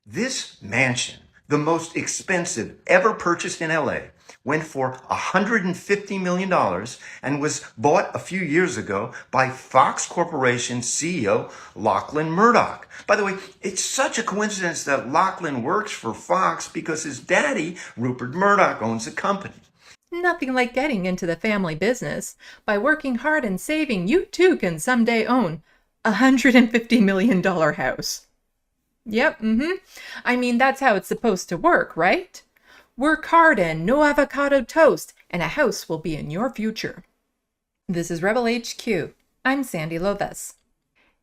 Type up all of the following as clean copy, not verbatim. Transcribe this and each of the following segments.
This mansion, the most expensive ever purchased in LA, went for $150 million and was bought a few years ago by Fox Corporation CEO Lachlan Murdoch. By the way, it's such a coincidence that Lachlan works for Fox because his daddy, Rupert Murdoch, owns the company. Nothing like getting into the family business. By working hard and saving, you too can someday own a $150 million house. Yep, I mean, that's how it's supposed to work, right? Work hard and no avocado toast, and a house will be in your future. This is Rebel HQ. I'm Sandee Lovas.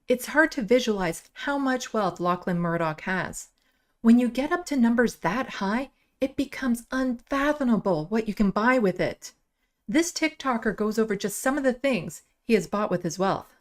It's hard to visualize how much wealth Lachlan Murdoch has. When you get up to numbers that high, it becomes unfathomable what you can buy with it. This TikToker goes over just some of the things he has bought with his wealth.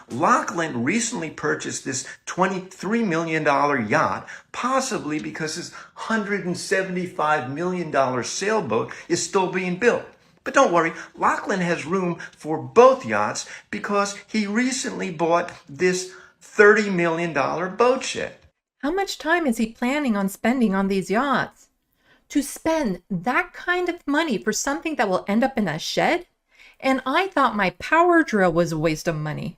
Lachlan recently purchased this $23 million yacht, possibly because his $175 million sailboat is still being built. But don't worry, Lachlan has room for both yachts because he recently bought this $30 million boat shed. How much time is he planning on spending on these yachts? To spend that kind of money for something that will end up in a shed? And I thought my power drill was a waste of money.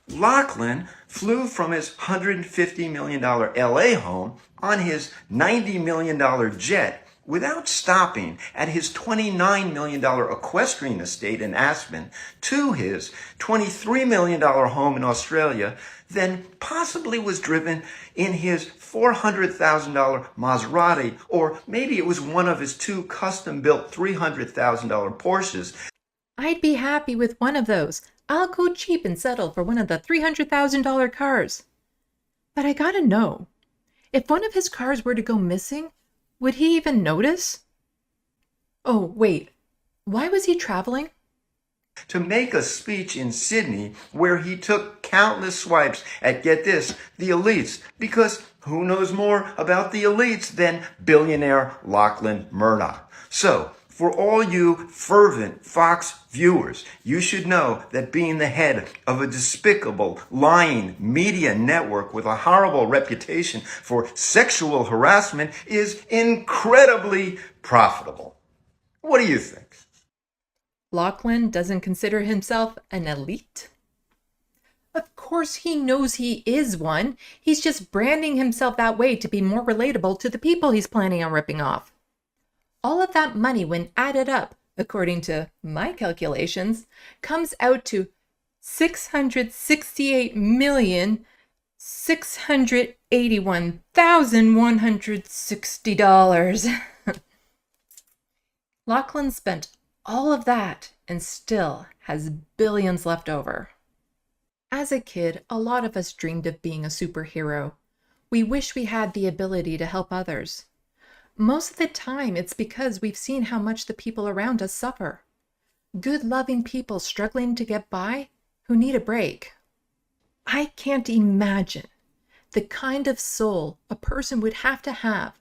Lachlan flew from his $150 million LA home on his $90 million jet without stopping at his $29 million equestrian estate in Aspen to his $23 million home in Australia, then possibly was driven in his $400,000 Maserati, or maybe it was one of his two custom-built $300,000 Porsches. I'd be happy with one of those. I'll go cheap and settle for one of the $300,000 cars. But I gotta know, if one of his cars were to go missing, would he even notice? Oh, wait, why was he traveling? To make a speech in Sydney where he took countless swipes at, get this, the elites, because who knows more about the elites than billionaire Lachlan Murdoch? So, for all you fervent Fox viewers, you should know that being the head of a despicable, lying media network with a horrible reputation for sexual harassment is incredibly profitable. What do you think? Lachlan doesn't consider himself an elite? Of course he knows he is one. He's just branding himself that way to be more relatable to the people he's planning on ripping off. All of that money, when added up, according to my calculations, comes out to $668,681,160. Lachlan spent all of that and still has billions left over. As a kid, a lot of us dreamed of being a superhero. We wish we had the ability to help others. Most of the time, it's because we've seen how much the people around us suffer. Good, loving people struggling to get by who need a break. I can't imagine the kind of soul a person would have to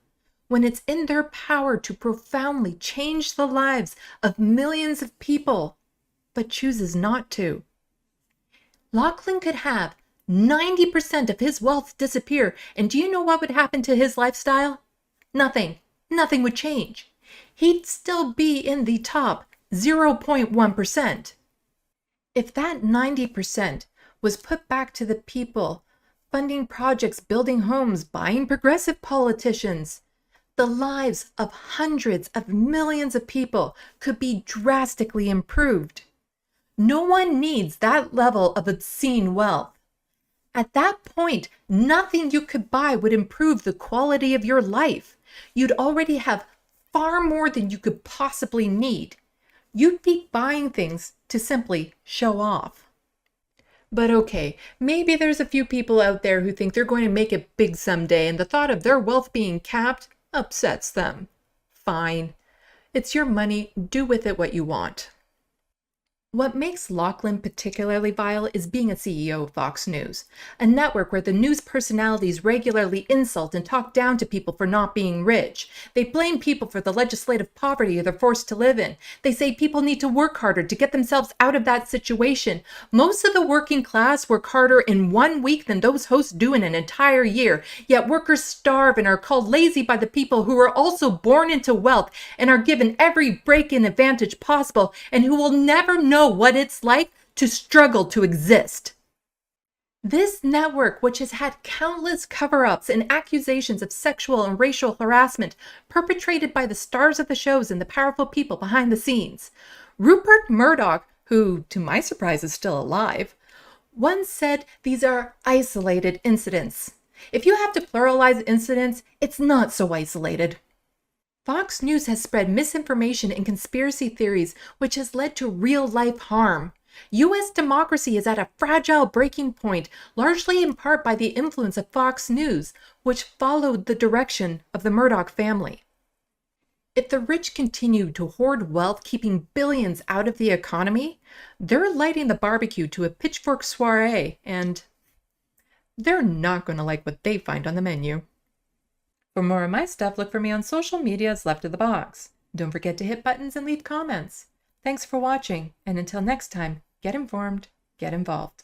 when it's in their power to profoundly change the lives of millions of people, but chooses not to. Lachlan could have 90% of his wealth disappear, and do you know what would happen to his lifestyle? Nothing. Nothing would change. He'd still be in the top 0.1%. If that 90% was put back to the people, funding projects, building homes, buying progressive politicians, the lives of hundreds of millions of people could be drastically improved. No one needs that level of obscene wealth. At that point, nothing you could buy would improve the quality of your life. You'd already have far more than you could possibly need. You'd be buying things to simply show off. But okay, maybe there's a few people out there who think they're going to make it big someday, and the thought of their wealth being capped upsets them. Fine. It's your money. Do with it what you want. What makes Lachlan particularly vile is being a CEO of Fox News, a network where the news personalities regularly insult and talk down to people for not being rich. They blame people for the legislative poverty they're forced to live in. They say people need to work harder to get themselves out of that situation. Most of the working class work harder in 1 week than those hosts do in an entire year, yet workers starve and are called lazy by the people who are also born into wealth and are given every break-in advantage possible and who will never know what it's like to struggle to exist. This network, which has had countless cover-ups and accusations of sexual and racial harassment perpetrated by the stars of the shows and the powerful people behind the scenes. Rupert Murdoch, who, to my surprise, is still alive, once said these are isolated incidents. If you have to pluralize incidents, it's not so isolated. Fox News has spread misinformation and conspiracy theories, which has led to real-life harm. U.S. democracy is at a fragile breaking point, largely in part by the influence of Fox News, which followed the direction of the Murdoch family. If the rich continue to hoard wealth, keeping billions out of the economy, they're lighting the barbecue to a pitchfork soiree, and they're not going to like what they find on the menu. For more of my stuff, look for me on social medias left of the box. Don't forget to hit buttons and leave comments. Thanks for watching, and until next time, get informed, get involved.